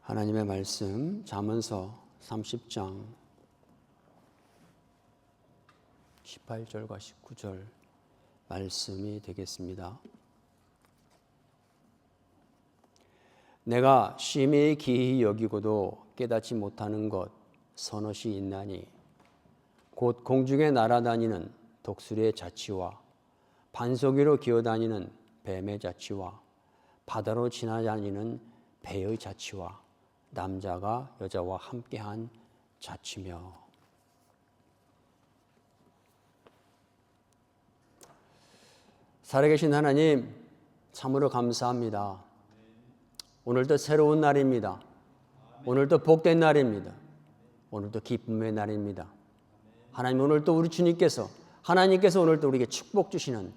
하나님의 말씀 잠언서 30장 18절과 19절 말씀이 되겠습니다. 내가 심히 기이 여기고도 깨닫지 못하는 것 서너시 있나니 곧 공중에 날아다니는 독수리의 자치와 반석 위로 기어다니는 뱀의 자치와 바다로 지나다니는 배의 자치와 남자가 여자와 함께한 자치며. 살아계신 하나님, 참으로 감사합니다. 오늘도 새로운 날입니다. 오늘도 복된 날입니다. 오늘도 기쁨의 날입니다. 하나님, 오늘도 우리 주님께서 하나님께서 오늘도 우리에게 축복 주시는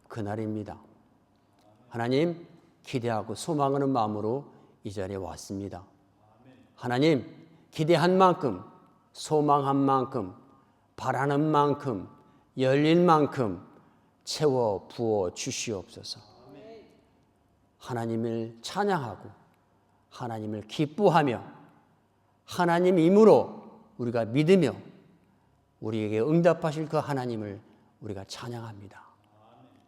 그 날입니다. 하나님, 기대하고 소망하는 마음으로 이 자리에 왔습니다. 하나님, 기대한 만큼, 소망한 만큼, 바라는 만큼, 열릴 만큼 채워 부어 주시옵소서. 하나님을 찬양하고 하나님을 기뻐하며 하나님임으로 우리가 믿으며 우리에게 응답하실 그 하나님을 우리가 찬양합니다.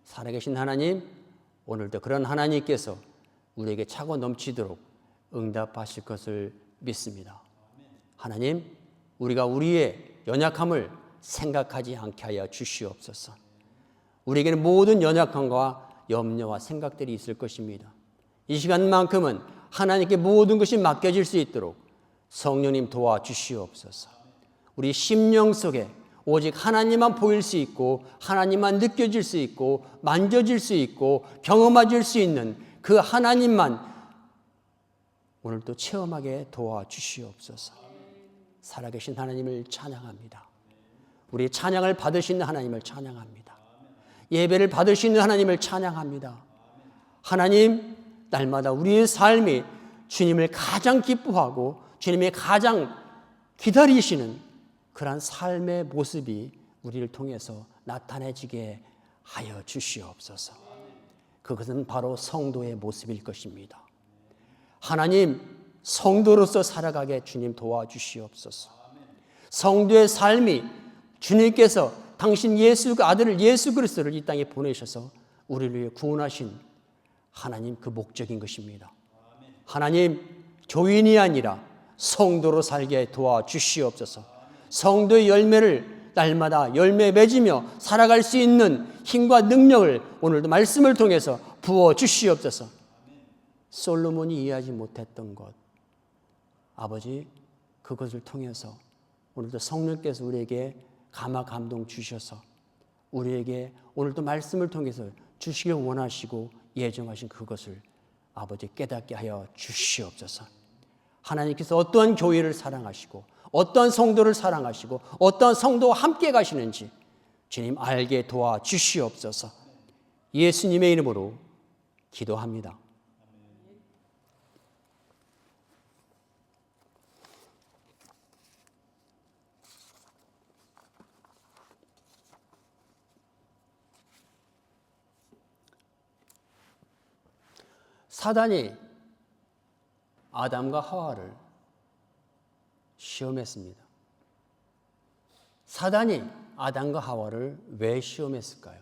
살아계신 하나님, 오늘도 그런 하나님께서 우리에게 차고 넘치도록 응답하실 것을 믿습니다. 하나님, 우리가 우리의 연약함을 생각하지 않게 하여 주시옵소서. 우리에게는 모든 연약함과 염려와 생각들이 있을 것입니다. 이 시간만큼은 하나님께 모든 것이 맡겨질 수 있도록 성령님 도와주시옵소서. 우리 심령 속에 오직 하나님만 보일 수 있고 하나님만 느껴질 수 있고 만져질 수 있고 경험해질 수 있는 그 하나님만 오늘도 체험하게 도와주시옵소서. 살아계신 하나님을 찬양합니다. 우리 찬양을 받으시는 하나님을 찬양합니다. 예배를 받으시는 하나님을 찬양합니다. 하나님, 날마다 우리의 삶이 주님을 가장 기뻐하고 주님의 가장 기다리시는 그러한 삶의 모습이 우리를 통해서 나타내지게 하여 주시옵소서. 그것은 바로 성도의 모습일 것입니다. 하나님, 성도로서 살아가게 주님 도와주시옵소서. 성도의 삶이 주님께서 당신 아들 예수 그리스도를 이 땅에 보내셔서 우리를 위해 구원하신 하나님 그 목적인 것입니다. 하나님, 교인이 아니라 성도로 살게 도와주시옵소서. 성도의 열매를 날마다 열매 맺으며 살아갈 수 있는 힘과 능력을 오늘도 말씀을 통해서 부어주시옵소서. 솔로몬이 이해하지 못했던 것, 아버지, 그것을 통해서 오늘도 성령께서 우리에게 감화 감동 주셔서 우리에게 오늘도 말씀을 통해서 주시길 원하시고 예정하신 그것을 아버지 깨닫게 하여 주시옵소서. 하나님께서 어떠한 교회를 사랑하시고 어떠한 성도를 사랑하시고 어떠한 성도와 함께 가시는지 주님 알게 도와주시옵소서. 예수님의 이름으로 기도합니다. 사단이 아담과 하와를 시험했습니다. 사단이 아담과 하와를 왜 시험했을까요?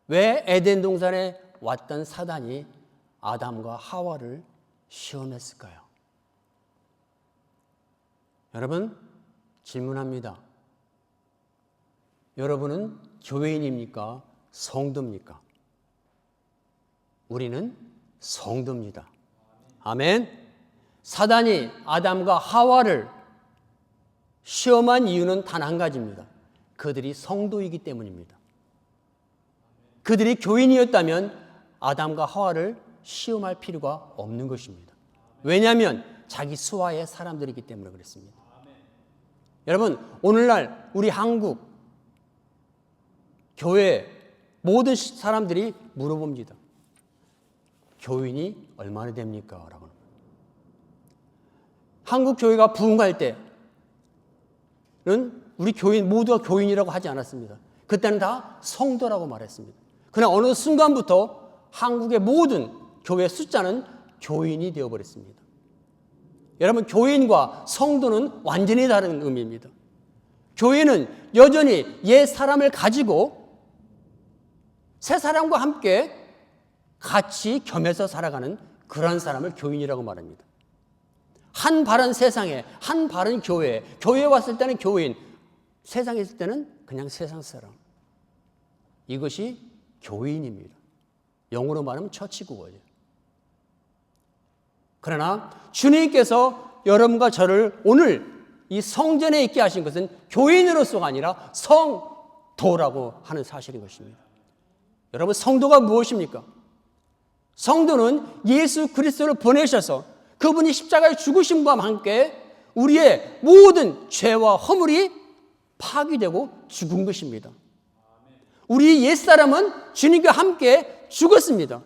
왜 에덴 동산에 왔던 사단이 아담과 하와를 시험했을까요? 여러분, 질문합니다. 여러분은 교회인입니까? 성도입니까? 우리는 성도입니다. 아멘. 사단이 아담과 하와를 시험한 이유는 단 한 가지입니다. 그들이 성도이기 때문입니다. 그들이 교인이었다면 아담과 하와를 시험할 필요가 없는 것입니다. 왜냐하면 자기 수하의 사람들이기 때문에 그렇습니다. 여러분, 오늘날 우리 한국 교회 모든 사람들이 물어봅니다. 교인이 얼마나 됩니까? 라고. 한국 교회가 부흥할 때는 우리 교인 모두가 교인이라고 하지 않았습니다. 그때는 다 성도라고 말했습니다. 그러나 어느 순간부터 한국의 모든 교회 숫자는 교인이 되어버렸습니다. 여러분, 교인과 성도는 완전히 다른 의미입니다. 교인은 여전히 옛 사람을 가지고 새 사람과 함께 같이 겸해서 살아가는 그런 사람을 교인이라고 말합니다. 한 바른 세상에, 한 바른 교회에, 교회에 왔을 때는 교인, 세상에 있을 때는 그냥 세상 사람. 이것이 교인입니다. 영어로 말하면 처치국어죠. 그러나 주님께서 여러분과 저를 오늘 이 성전에 있게 하신 것은 교인으로서가 아니라 성도라고 하는 사실인 것입니다. 여러분, 성도가 무엇입니까? 성도는 예수 그리스도를 보내셔서 그분이 십자가에 죽으심과 함께 우리의 모든 죄와 허물이 파기되고 죽은 것입니다. 우리 옛사람은 주님과 함께 죽었습니다.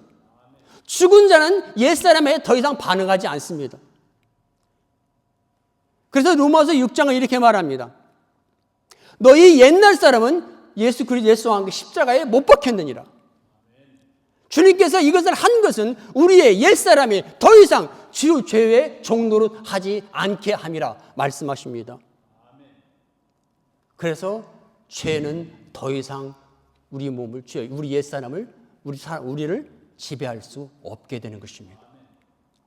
죽은 자는 옛사람에 더 이상 반응하지 않습니다. 그래서 로마서 6장은 이렇게 말합니다. 너희 옛날 사람은 예수 그리스도 예수와 함께 십자가에 못 박혔느니라. 주님께서 이것을 한 것은 우리의 옛사람이 더 이상 주 죄의 종노릇 하지 않게 함이라 말씀하십니다. 그래서 죄는 더 이상 우리 몸을, 우리 옛사람을, 우리를 지배할 수 없게 되는 것입니다.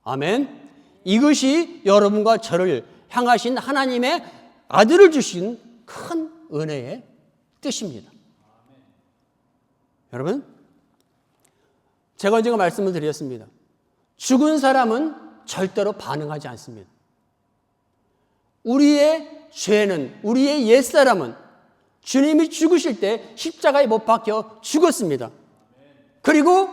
아멘. 이것이 여러분과 저를 향하신 하나님의 아들을 주신 큰 은혜의 뜻입니다. 여러분, 제가 언젠가 말씀을 드렸습니다. 죽은 사람은 절대로 반응하지 않습니다. 우리의 죄는, 우리의 옛사람은 주님이 죽으실 때 십자가에 못 박혀 죽었습니다. 그리고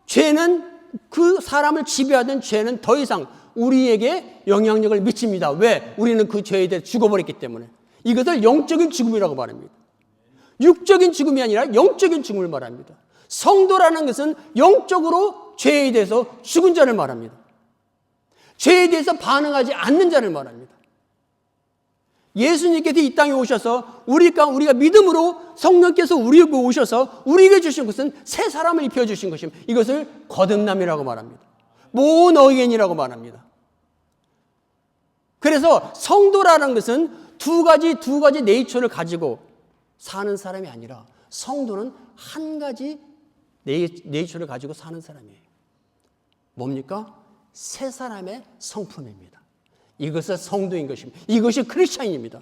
죄는, 그 사람을 지배하던 죄는 더 이상 우리에게 영향력을 미칩니다. 왜? 우리는 그 죄에 대해 죽어버렸기 때문에. 이것을 영적인 죽음이라고 말합니다. 육적인 죽음이 아니라 영적인 죽음을 말합니다. 성도라는 것은 영적으로 죄에 대해서 죽은 자를 말합니다. 죄에 대해서 반응하지 않는 자를 말합니다. 예수님께서 이 땅에 오셔서 우리가 믿음으로 성령께서 우리에게 오셔서 우리에게 주신 것은 새 사람을 입혀주신 것입니다. 이것을 거듭남이라고 말합니다. 모너겐이라고 말합니다. 그래서 성도라는 것은 두 가지 네이처를 가지고 사는 사람이 아니라 성도는 한 가지 네이처를 가지고 사는 사람이에요. 뭡니까? 새 사람의 성품입니다. 이것은 성도인 것입니다. 이것이 크리스찬입니다.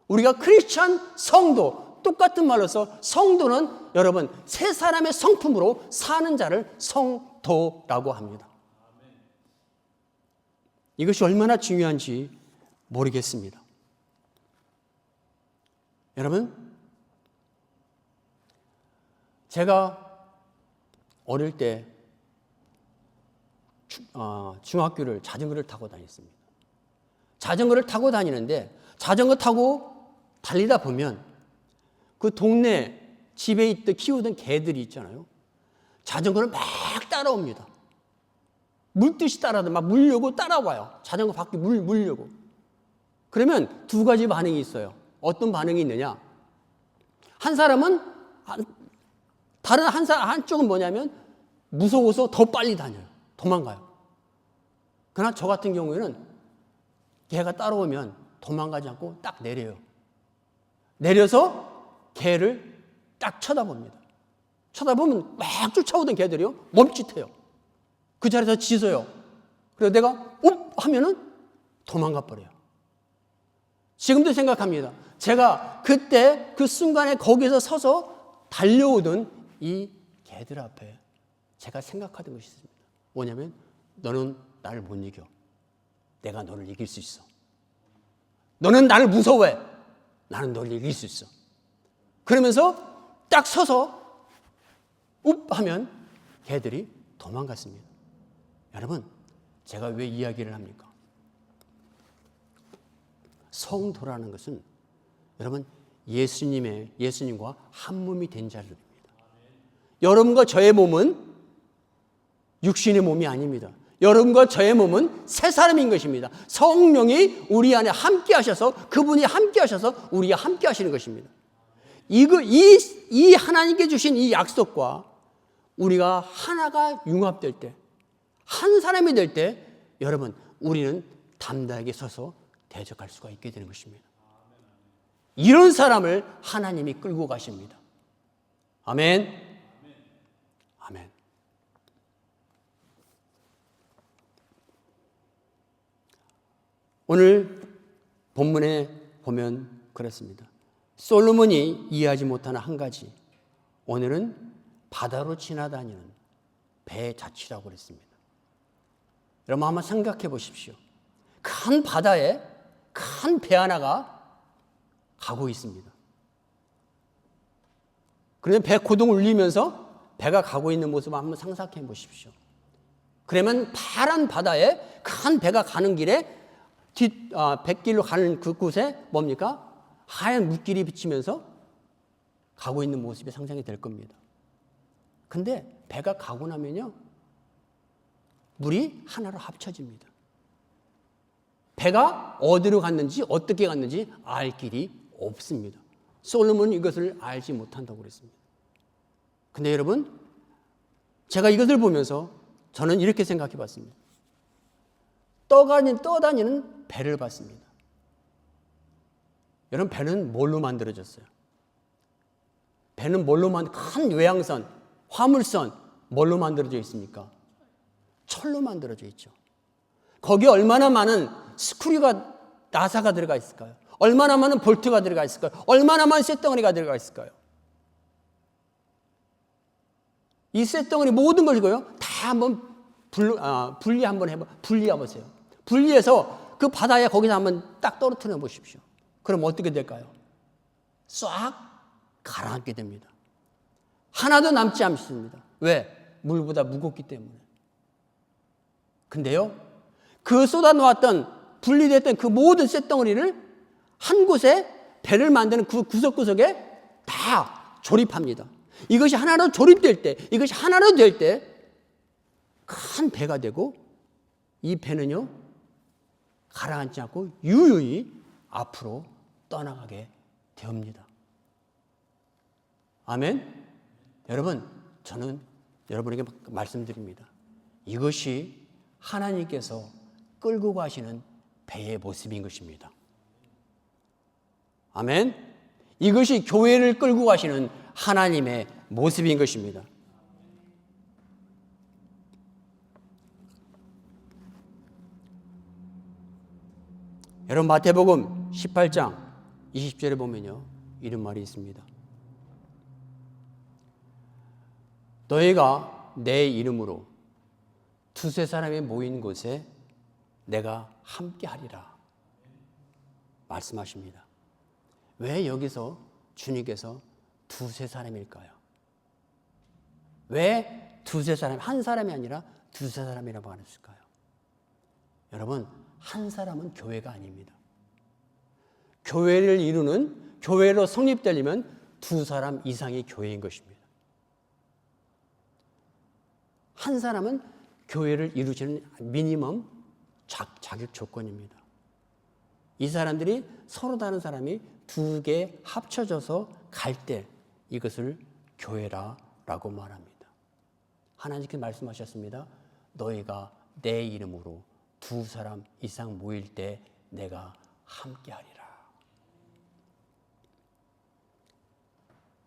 우리가 크리스찬, 성도, 똑같은 말로서 성도는 여러분 새 사람의 성품으로 사는 자를 성도라고 합니다. 이것이 얼마나 중요한지 모르겠습니다. 여러분, 제가 어릴 때 중학교를 자전거를 타고 다녔습니다. 자전거를 타고 다니는데 자전거 타고 달리다 보면 그 동네 집에 키우던 개들이 있잖아요. 자전거를 막 따라옵니다. 물듯이 막 물려고 따라와요. 자전거 바퀴 물려고. 그러면 두 가지 반응이 있어요. 어떤 반응이 있느냐? 한 사람은 한쪽은 뭐냐면 무서워서 더 빨리 다녀요. 도망가요. 그러나 저 같은 경우에는 개가 따라오면 도망가지 않고 딱 내려요. 내려서 개를 딱 쳐다봅니다. 쳐다보면 막 쫓아오던 개들이요 멈칫해요. 그 자리에서 짖어요. 그래서 내가 옵 하면은 도망가 버려요. 지금도 생각합니다. 제가 그때 그 순간에 거기서 서서 달려오던 이 개들 앞에 제가 생각하던 것이 있습니다. 뭐냐면 너는 나를 못 이겨. 내가 너를 이길 수 있어. 너는 나를 무서워해. 나는 너를 이길 수 있어. 그러면서 딱 서서 웁 하면 개들이 도망갔습니다. 여러분, 제가 왜 이야기를 합니까? 성도라는 것은 여러분 예수님과 한 몸이 된 자들입니다. 여러분과 저의 몸은 육신의 몸이 아닙니다. 여러분과 저의 몸은 새 사람인 것입니다. 성령이 우리 안에 함께 하셔서 그분이 함께 하셔서 우리가 함께 하시는 것입니다. 이 하나님께 주신 이 약속과 우리가 하나가 융합될 때 한 사람이 될 때 여러분 우리는 담대하게 서서 대적할 수가 있게 되는 것입니다. 이런 사람을 하나님이 끌고 가십니다. 아멘. 아멘. 오늘 본문에 보면 그렇습니다. 솔로몬이 이해하지 못하는 한 가지, 오늘은 바다로 지나다니는 배 자취라고 그랬습니다. 여러분 한번 생각해 보십시오. 큰 바다에 큰 배 하나가 가고 있습니다. 그러면 배 고동을 울리면서 배가 가고 있는 모습을 한번 상상해 보십시오. 그러면 파란 바다에 큰 배가 가는 길에 뱃길로 가는 그곳에 뭡니까? 하얀 물길이 비치면서 가고 있는 모습이 상상이 될 겁니다. 근데 배가 가고 나면요, 물이 하나로 합쳐집니다. 배가 어디로 갔는지 어떻게 갔는지 알 길이 없습니다. 솔로몬은 이것을 알지 못한다고 그랬습니다. 근데 여러분, 제가 이것을 보면서 저는 이렇게 생각해 봤습니다. 떠다니는 배를 봤습니다. 여러분, 배는 뭘로 만들어졌어요? 배는 큰 외양선, 화물선, 뭘로 만들어져 있습니까? 철로 만들어져 있죠. 거기에 얼마나 많은 스크류가, 나사가 들어가 있을까요? 얼마나 많은 볼트가 들어가 있을까요? 얼마나 많은 쇳덩어리가 들어가 있을까요? 이 쇳덩어리 모든 걸 이거요, 다 한번 분리해 보세요. 분리해서 그 바다에 거기서 한번 딱 떨어뜨려 보십시오. 그럼 어떻게 될까요? 싹 가라앉게 됩니다. 하나도 남지 않습니다. 왜? 물보다 무겁기 때문에. 근데요, 그 쏟아놓았던, 분리됐던 그 모든 쇳덩어리를 한 곳에 배를 만드는 그 구석구석에 다 조립합니다. 이것이 하나로 조립될 때, 이것이 하나로 될 때 큰 배가 되고, 이 배는요, 가라앉지 않고 유유히 앞으로 떠나가게 됩니다. 아멘? 여러분, 저는 여러분에게 말씀드립니다. 이것이 하나님께서 끌고 가시는 배의 모습인 것입니다. 아멘? 이것이 교회를 끌고 가시는 하나님의 모습인 것입니다. 여러분, 마태복음 18장 20절에 보면요, 이런 말이 있습니다. 너희가 내 이름으로 두세 사람이 모인 곳에 내가 함께 하리라 말씀하십니다. 왜 여기서 주님께서 두세 사람일까요? 왜 두세 사람, 한 사람이 아니라 두세 사람이라고 하셨을까요? 여러분, 한 사람은 교회가 아닙니다. 교회를 이루는, 교회로 성립되려면 두 사람 이상이 교회인 것입니다. 한 사람은 교회를 이루시는 미니멈 자격 조건입니다. 이 사람들이 서로 다른 사람이 두 개 합쳐져서 갈 때 이것을 교회라고 말합니다. 하나님께 말씀하셨습니다. 너희가 내 이름으로 두 사람 이상 모일 때 내가 함께하리라.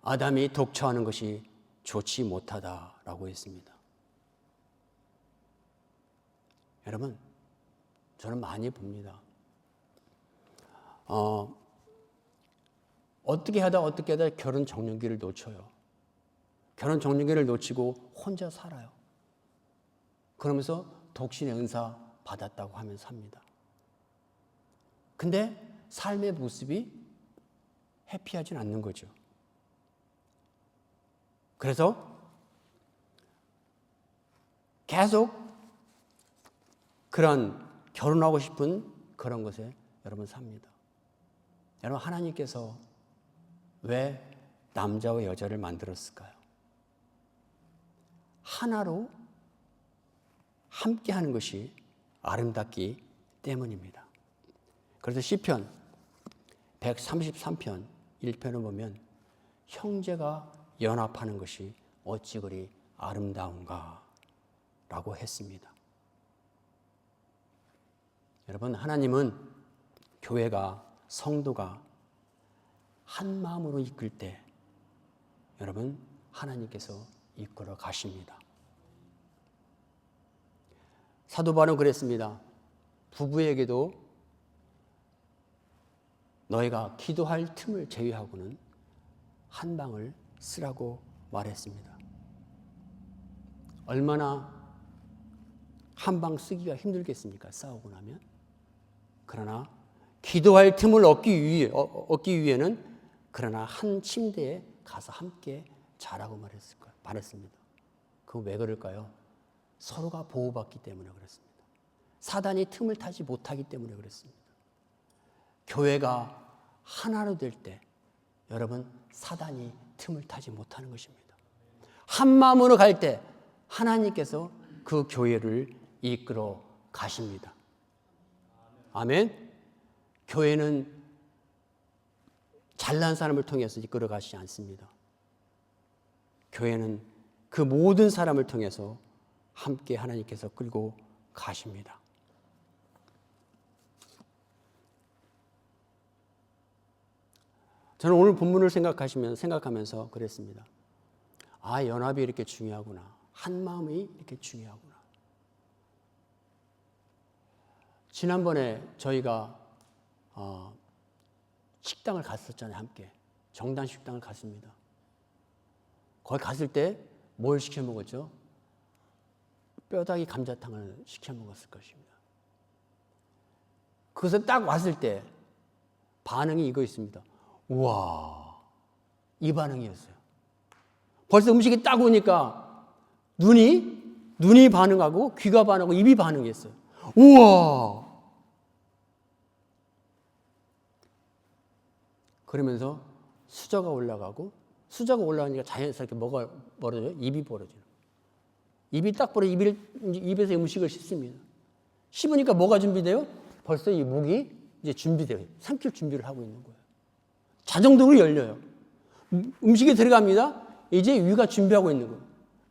아담이 독처하는 것이 좋지 못하다라고 했습니다. 여러분, 저는 많이 봅니다. 어떻게 하다 결혼 정년기를 놓쳐요. 결혼 정년기를 놓치고 혼자 살아요. 그러면서 독신의 은사 받았다고 하면서 삽니다. 근데 삶의 모습이 해피하진 않는 거죠. 그래서 계속 그런 결혼하고 싶은 그런 것에 여러분 삽니다. 여러분, 하나님께서 왜 남자와 여자를 만들었을까요? 하나로 함께하는 것이 아름답기 때문입니다. 그래서 시편 133편 1편을 보면 형제가 연합하는 것이 어찌 그리 아름다운가 라고 했습니다. 여러분, 하나님은 교회가, 성도가 한 마음으로 이끌 때 여러분, 하나님께서 이끌어 가십니다. 사도 바울은 그랬습니다. 부부에게도 너희가 기도할 틈을 제외하고는 한 방을 쓰라고 말했습니다. 얼마나 한 방 쓰기가 힘들겠습니까? 싸우고 나면. 그러나 기도할 틈을 얻기 위해는 그러나 한 침대에 가서 함께 자라고 말했습니다. 그거 왜 그럴까요? 서로가 보호받기 때문에 그렇습니다. 사단이 틈을 타지 못하기 때문에 그렇습니다. 교회가 하나로 될 때 여러분, 사단이 틈을 타지 못하는 것입니다. 한 마음으로 갈 때 하나님께서 그 교회를 이끌어 가십니다. 아멘. 교회는 잘난 사람을 통해서 이끌어 가시지 않습니다. 교회는 그 모든 사람을 통해서 함께 하나님께서 끌고 가십니다. 저는 오늘 본문을 생각하면서 그랬습니다. 아, 연합이 이렇게 중요하구나. 한 마음이 이렇게 중요하구나. 지난번에 저희가 식당을 갔었잖아요. 함께. 정단 식당을 갔습니다. 거기 갔을 때 뭘 시켜 먹었죠? 뼈다귀 감자탕을 시켜 먹었을 것입니다. 그래서 딱 왔을 때 반응이 이거 있습니다. 우와, 이 반응이었어요. 벌써 음식이 딱 오니까 눈이 반응하고 귀가 반응하고 입이 반응했어요. 우와! 그러면서 수저가 올라가니까 자연스럽게 뭐가 벌어져요? 입이 벌어져요. 입이 딱 벌어 입에서 음식을 씹습니다. 씹으니까 뭐가 준비돼요? 벌써 이 목이 이제 준비돼요. 삼킬 준비를 하고 있는 거예요. 자동적으로 열려요. 음식이 들어갑니다. 이제 위가 준비하고 있는 거예요.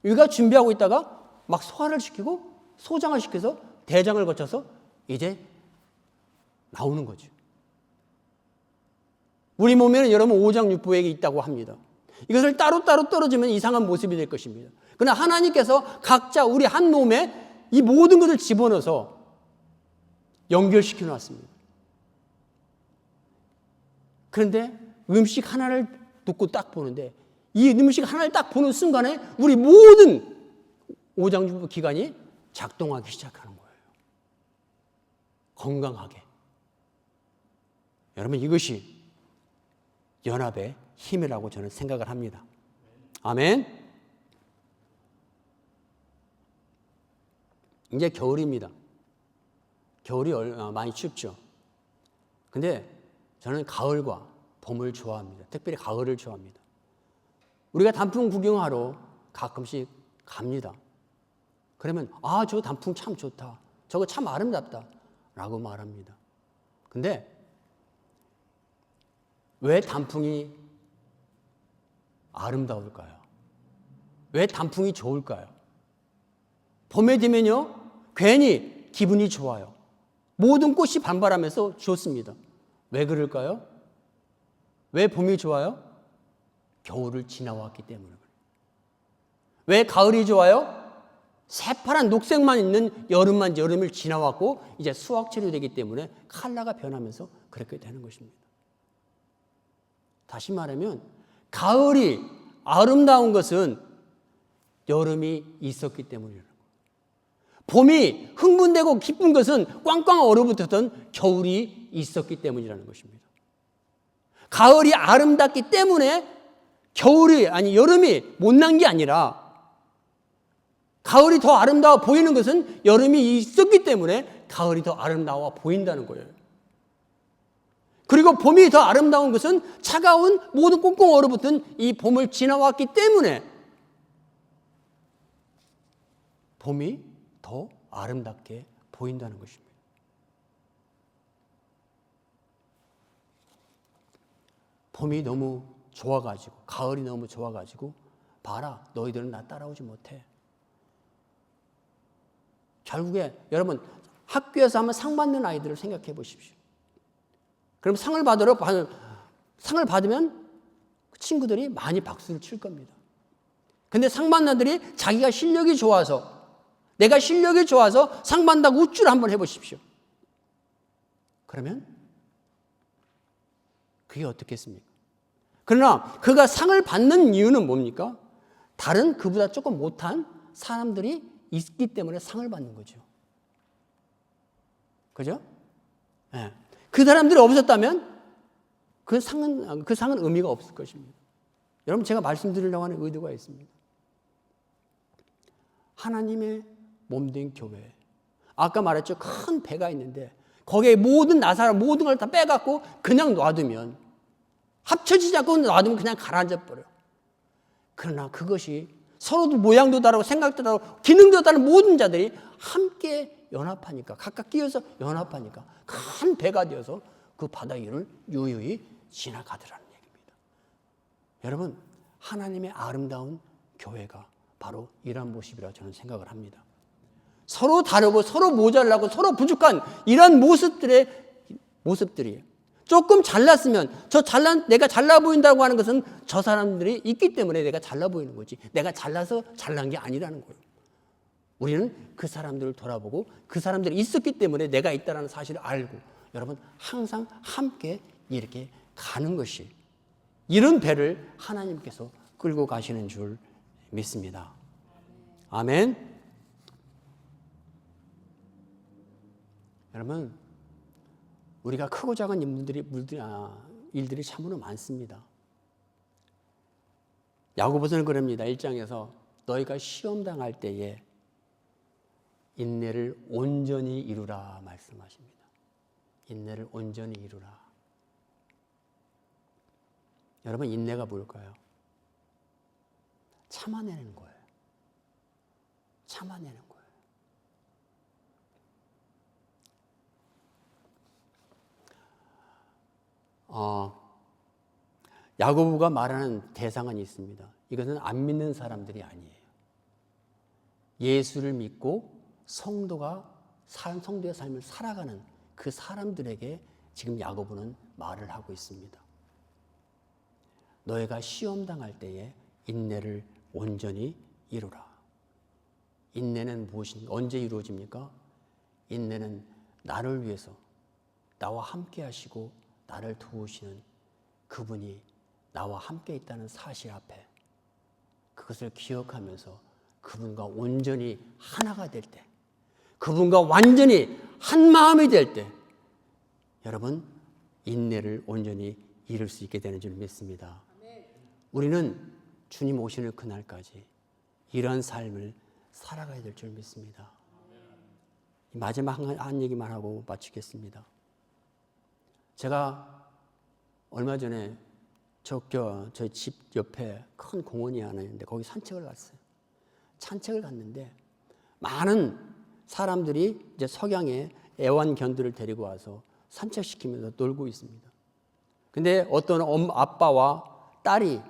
위가 준비하고 있다가 막 소화를 시키고 소장을 시켜서 대장을 거쳐서 이제 나오는 거죠. 우리 몸에는 여러분 오장육부액이 있다고 합니다. 이것을 따로따로 떨어지면 이상한 모습이 될 것입니다. 그러나 하나님께서 각자 우리 한 몸에 이 모든 것을 집어넣어서 연결시켜 놨습니다. 그런데 음식 하나를 놓고 딱 보는데 이 음식 하나를 딱 보는 순간에 우리 모든 오장육부 기관이 작동하기 시작하는 거예요. 건강하게. 여러분, 이것이 연합의 힘이라고 저는 생각을 합니다. 아멘. 이제 겨울입니다. 겨울이 많이 춥죠. 근데 저는 가을과 봄을 좋아합니다. 특별히 가을을 좋아합니다. 우리가 단풍 구경하러 가끔씩 갑니다. 그러면 아, 저 단풍 참 좋다. 저거 참 아름답다. 라고 말합니다. 근데 왜 단풍이 아름다울까요? 왜 단풍이 좋을까요? 봄에 되면요, 괜히 기분이 좋아요. 모든 꽃이 반발하면서 좋습니다. 왜 그럴까요? 왜 봄이 좋아요? 겨울을 지나왔기 때문에 그래요. 왜 가을이 좋아요? 새파란 녹색만 있는 여름을 지나왔고 이제 수확철이 되기 때문에 컬러가 변하면서 그렇게 되는 것입니다. 다시 말하면 가을이 아름다운 것은 여름이 있었기 때문이라는 거예요. 봄이 흥분되고 기쁜 것은 꽝꽝 얼어붙었던 겨울이 있었기 때문이라는 것입니다. 가을이 아름답기 때문에 여름이 못난 게 아니라 가을이 더 아름다워 보이는 것은 여름이 있었기 때문에 가을이 더 아름다워 보인다는 거예요. 그리고 봄이 더 아름다운 것은 차가운 모든 꽁꽁 얼어붙은 이 봄을 지나왔기 때문에 봄이 더 아름답게 보인다는 것입니다. 봄이 너무 좋아가지고, 가을이 너무 좋아가지고, 봐라, 너희들은 나 따라오지 못해. 결국에 여러분, 학교에서 한번 상 받는 아이들을 생각해 보십시오. 그럼 상을 받으면 친구들이 많이 박수를 칠 겁니다. 근데 상 받는 아들이 자기가 실력이 좋아서, 내가 실력이 좋아서 상 받는다고 우쭐 한번 해보십시오. 그러면 그게 어떻겠습니까? 그러나 그가 상을 받는 이유는 뭡니까? 다른 그보다 조금 못한 사람들이 있기 때문에 상을 받는 거죠. 그죠? 네. 그 사람들이 없었다면 그 상은 의미가 없을 것입니다. 여러분, 제가 말씀드리려고 하는 의도가 있습니다. 하나님의 몸된 교회. 아까 말했죠. 큰 배가 있는데 거기에 모든 나사를 모든 걸 다 빼갖고 그냥 놔두면, 합쳐지지 않고 놔두면 그냥 가라앉아 버려요. 그러나 그것이 서로도 모양도 다르고 생각도 다르고 기능도 다른 모든 자들이 함께 연합하니까, 각각 끼어서 연합하니까 큰 배가 되어서 그 바다 위를 유유히 지나가더라는 얘기입니다. 여러분, 하나님의 아름다운 교회가 바로 이러한 모습이라고 저는 생각을 합니다. 서로 다르고 서로 모자라고 서로 부족한 이런 모습들이 조금 잘났으면 내가 잘나 보인다고 하는 것은 저 사람들이 있기 때문에 내가 잘나 보이는 거지, 내가 잘나서 잘난 게 아니라는 거예요. 우리는 그 사람들을 돌아보고 그 사람들이 있었기 때문에 내가 있다는 사실을 알고, 여러분, 항상 함께 이렇게 가는 것이, 이런 배를 하나님께서 끌고 가시는 줄 믿습니다. 아멘. 여러분, 우리가 크고 작은 일들이 참으로 많습니다. 야고보서는 그럽니다. 1장에서 너희가 시험당할 때에 인내를 온전히 이루라 말씀하십니다. 인내를 온전히 이루라. 여러분, 인내가 뭘까요? 참아내는 거예요. 참아내는 거예요. 야고보가 말하는 대상은 있습니다. 이것은 안 믿는 사람들이 아니에요. 예수를 믿고 성도의 삶을 살아가는 그 사람들에게 지금 야고보는 말을 하고 있습니다. 너희가 시험당할 때에 인내를 온전히 이루라. 인내는 무엇인가? 언제 이루어집니까? 인내는 나를 위해서 나와 함께 하시고 나를 도우시는 그분이 나와 함께 있다는 사실 앞에 그것을 기억하면서 그분과 온전히 하나가 될 때, 그분과 완전히 한 마음이 될 때, 여러분, 인내를 온전히 이룰 수 있게 되는 줄 믿습니다. 우리는 주님 오시는 그날까지 이러한 삶을 살아가야 될 줄 믿습니다. 마지막 한 얘기만 하고 마치겠습니다. 제가 얼마 전에 저희 집 옆에 큰 공원이 하나 있는데 거기 산책을 갔어요. 산책을 갔는데 많은 사람들이 이제 석양에 애완견들을 데리고 와서 산책시키면서 놀고 있습니다. 근데 어떤 아빠와 딸이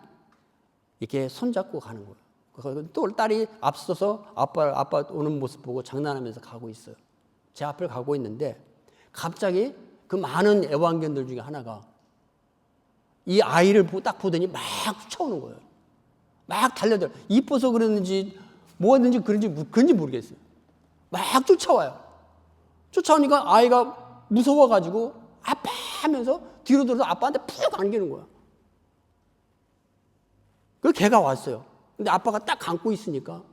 이렇게 손잡고 가는 거예요. 또 딸이 앞서서 아빠 오는 모습 보고 장난하면서 가고 있어요. 제 앞을 가고 있는데 갑자기 그 많은 애완견들 중에 하나가 이 아이를 딱 보더니 막 쫓아오는 거예요. 막 달려들어. 이뻐서 그랬는지 뭐였는지 그런지 모르겠어요. 막 쫓아와요. 쫓아오니까 아이가 무서워가지고 아빠 하면서 뒤로 돌아서 아빠한테 푹 안기는 거야. 그 개가 왔어요. 근데 아빠가 딱 안고 있으니까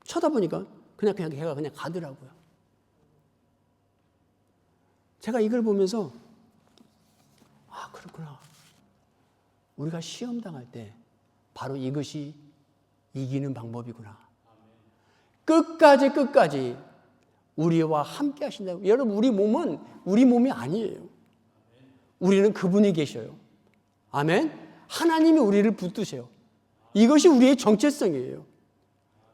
쳐다보니까 그냥 개가 그냥 가더라고요. 제가 이걸 보면서 그렇구나. 우리가 시험 당할 때 바로 이것이 이기는 방법이구나. 끝까지 우리와 함께 하신다고. 여러분, 우리 몸은 우리 몸이 아니에요. 우리는 그분이 계셔요. 아멘. 하나님이 우리를 붙드세요. 이것이 우리의 정체성이에요.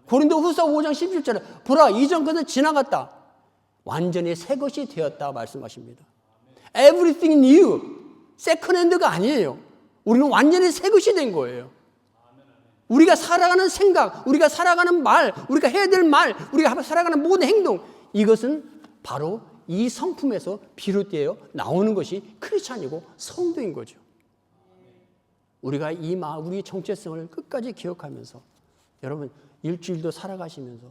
고린도후서 5장 17절에 보라, 이전 것은 지나갔다. 완전히 새 것이 되었다 말씀하십니다. Everything new. 세컨핸드가 아니에요. 우리는 완전히 새 것이 된 거예요. 우리가 살아가는 생각, 우리가 살아가는 말, 우리가 해야 될 말, 우리가 살아가는 모든 행동, 이것은 바로 이 성품에서 비롯되어 나오는 것이 크리스찬이고 성도인 거죠. 우리가 우리 정체성을 끝까지 기억하면서 여러분 일주일도 살아가시면서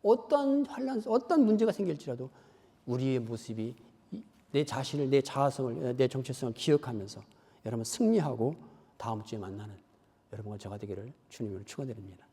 어떤 환란, 어떤 문제가 생길지라도 우리의 모습이 내 자신을, 내 자아성을, 내 정체성을 기억하면서 여러분 승리하고 다음 주에 만나는 여러분과 저가 되기를 주님으로 축원드립니다.